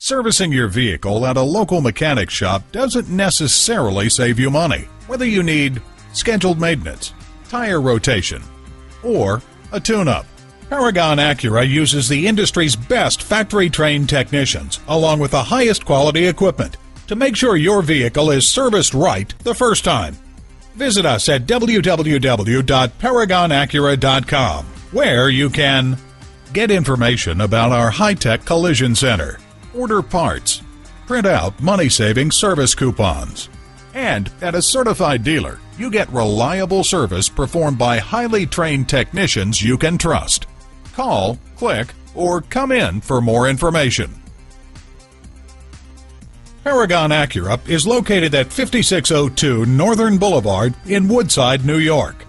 Servicing your vehicle at a local mechanic shop doesn't necessarily save you money. Whether you need scheduled maintenance, tire rotation, or a tune-up, Paragon Acura uses the industry's best factory-trained technicians along with the highest quality equipment to make sure your vehicle is serviced right the first time. Visit us at www.paragonacura.com, where you can get information about our high-tech collision center, order parts, print out money-saving service coupons, and at a certified dealer, you get reliable service performed by highly trained technicians you can trust. Call, click, or come in for more information. Paragon Acura is located at 5602 Northern Boulevard in Woodside, New York.